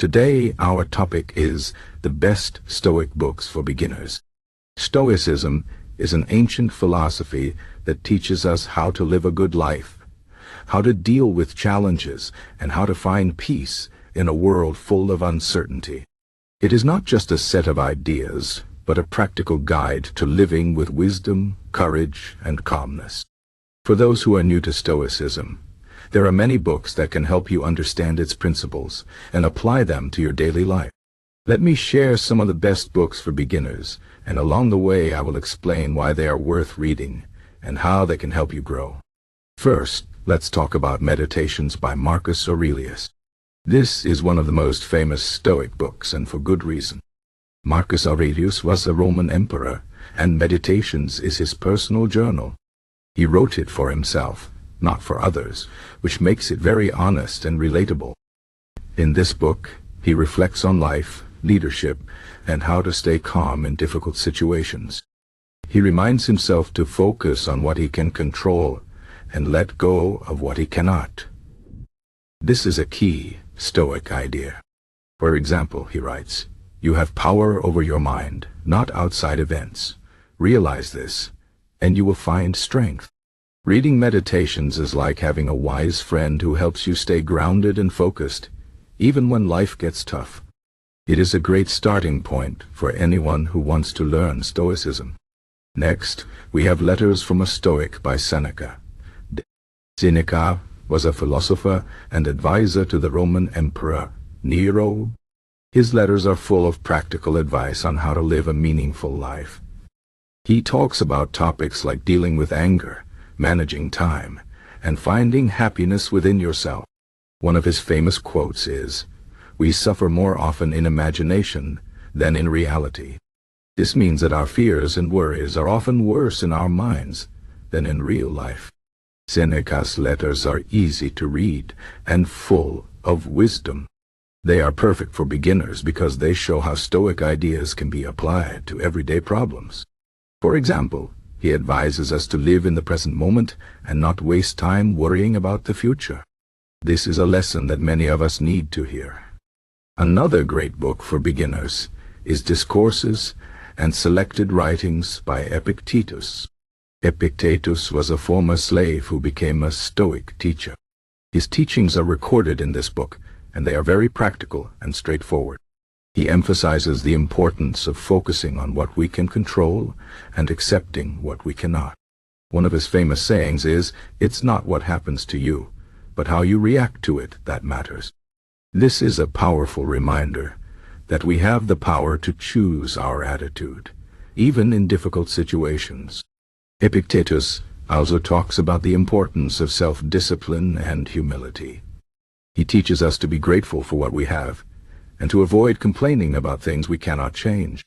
Today, our topic is the best Stoic books for beginners. Stoicism is an ancient philosophy that teaches us how to live a good life, how to deal with challenges, and how to find peace in a world full of uncertainty. It is not just a set of ideas, but a practical guide to living with wisdom, courage, and calmness. For those who are new to Stoicism, there are many books that can help you understand its principles and apply them to your daily life. Let me share some of the best books for beginners, and along the way I will explain why they are worth reading and how they can help you grow. First, let's talk about Meditations by Marcus Aurelius. This is one of the most famous Stoic books, and for good reason. Marcus Aurelius was a Roman emperor, and Meditations is his personal journal. He wrote it for himself, not for others, which makes it very honest and relatable. In this book, he reflects on life, leadership, and how to stay calm in difficult situations. He reminds himself to focus on what he can control and let go of what he cannot. This is a key Stoic idea. For example, he writes, "You have power over your mind, not outside events. Realize this, and you will find strength." Reading Meditations is like having a wise friend who helps you stay grounded and focused, even when life gets tough. It is a great starting point for anyone who wants to learn Stoicism. Next, we have Letters from a Stoic by Seneca. Seneca was a philosopher and advisor to the Roman Emperor Nero. His letters are full of practical advice on how to live a meaningful life. He talks about topics like dealing with anger, managing time, and finding happiness within yourself. One of his famous quotes is, "We suffer more often in imagination than in reality." This means that our fears and worries are often worse in our minds than in real life. Seneca's letters are easy to read and full of wisdom. They are perfect for beginners because they show how Stoic ideas can be applied to everyday problems. For example, he advises us to live in the present moment and not waste time worrying about the future. This is a lesson that many of us need to hear. Another great book for beginners is Discourses and Selected Writings by Epictetus. Epictetus was a former slave who became a Stoic teacher. His teachings are recorded in this book, and they are very practical and straightforward. He emphasizes the importance of focusing on what we can control and accepting what we cannot. One of his famous sayings is, "It's not what happens to you, but how you react to it that matters." This is a powerful reminder that we have the power to choose our attitude, even in difficult situations. Epictetus also talks about the importance of self-discipline and humility. He teaches us to be grateful for what we have, and to avoid complaining about things we cannot change.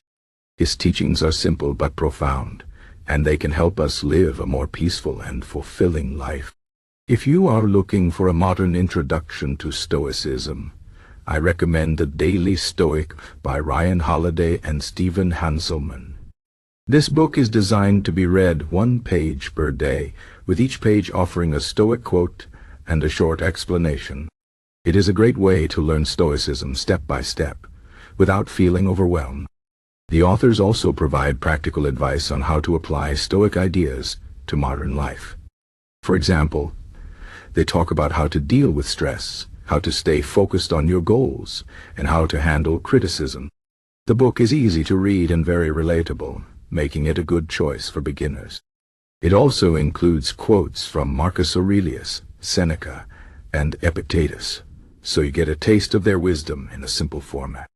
His teachings are simple but profound, and they can help us live a more peaceful and fulfilling life. If you are looking for a modern introduction to Stoicism, I recommend the Daily Stoic by Ryan Holiday and Stephen Hanselman. This book is designed to be read one page per day, with each page offering a Stoic quote and a short explanation. It is a great way to learn Stoicism step by step, without feeling overwhelmed. The authors also provide practical advice on how to apply Stoic ideas to modern life. For example, they talk about how to deal with stress, how to stay focused on your goals, and how to handle criticism. The book is easy to read and very relatable, making it a good choice for beginners. It also includes quotes from Marcus Aurelius, Seneca, and Epictetus, so you get a taste of their wisdom in a simple format.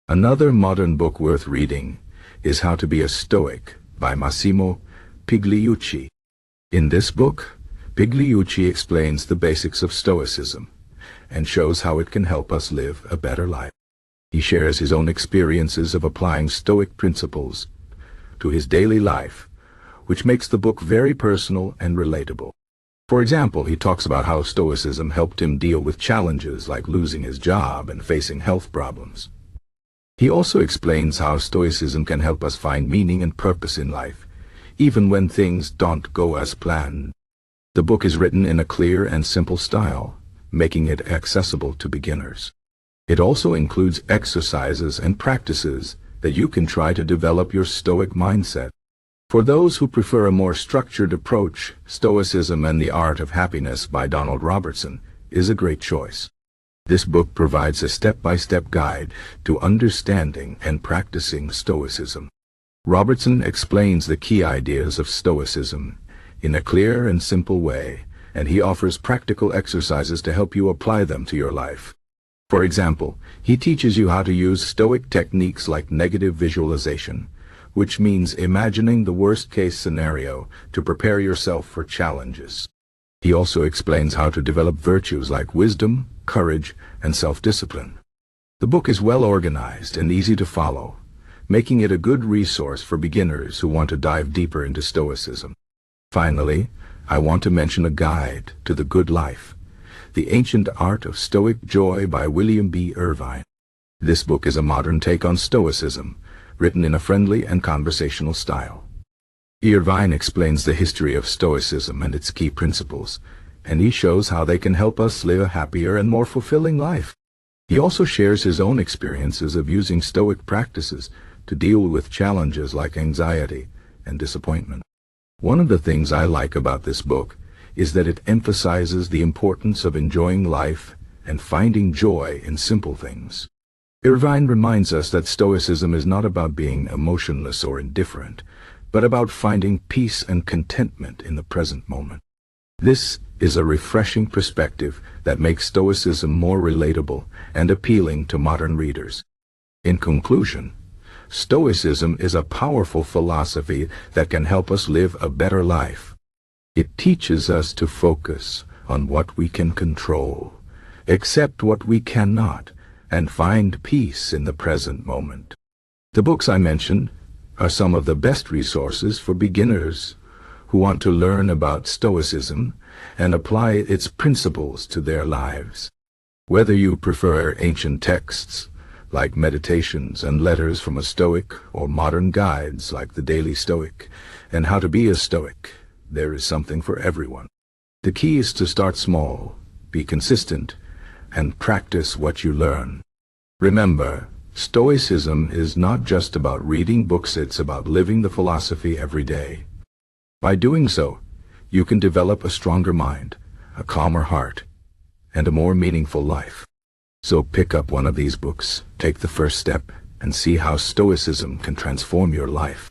Another modern book worth reading is How to Be a Stoic by Massimo Pigliucci. In this book, Pigliucci explains the basics of Stoicism and shows how it can help us live a better life. He shares his own experiences of applying Stoic principles to his daily life, which makes the book very personal and relatable. For example, he talks about how Stoicism helped him deal with challenges like losing his job and facing health problems. He also explains how Stoicism can help us find meaning and purpose in life, even when things don't go as planned. The book is written in a clear and simple style, making it accessible to beginners. It also includes exercises and practices that you can try to develop your Stoic mindset. For those who prefer a more structured approach, Stoicism and the Art of Happiness by Donald Robertson is a great choice. This book provides a step-by-step guide to understanding and practicing Stoicism. Robertson explains the key ideas of Stoicism in a clear and simple way, and he offers practical exercises to help you apply them to your life. For example, he teaches you how to use Stoic techniques like negative visualization, which means imagining the worst-case scenario to prepare yourself for challenges. He also explains how to develop virtues like wisdom, courage, and self-discipline. The book is well organized and easy to follow, making it a good resource for beginners who want to dive deeper into Stoicism. Finally, I want to mention a guide to the good life, The Ancient Art of Stoic Joy by William B. Irvine. This book is a modern take on Stoicism, written in a friendly and conversational style. Irvine explains the history of Stoicism and its key principles, and he shows how they can help us live a happier and more fulfilling life. He also shares his own experiences of using Stoic practices to deal with challenges like anxiety and disappointment. One of the things I like about this book is that it emphasizes the importance of enjoying life and finding joy in simple things. Irvine reminds us that Stoicism is not about being emotionless or indifferent, but about finding peace and contentment in the present moment. This is a refreshing perspective that makes Stoicism more relatable and appealing to modern readers. In conclusion, Stoicism is a powerful philosophy that can help us live a better life. It teaches us to focus on what we can control, accept what we cannot, and find peace in the present moment. The books I mentioned are some of the best resources for beginners who want to learn about Stoicism and apply its principles to their lives. Whether you prefer ancient texts like Meditations and Letters from a Stoic, or modern guides like the Daily Stoic and How to Be a Stoic, there is something for everyone. The key is to start small, be consistent, and practice what you learn. Remember, Stoicism is not just about reading books, it's about living the philosophy every day. By doing so, you can develop a stronger mind, a calmer heart, and a more meaningful life. So pick up one of these books, take the first step, and see how Stoicism can transform your life.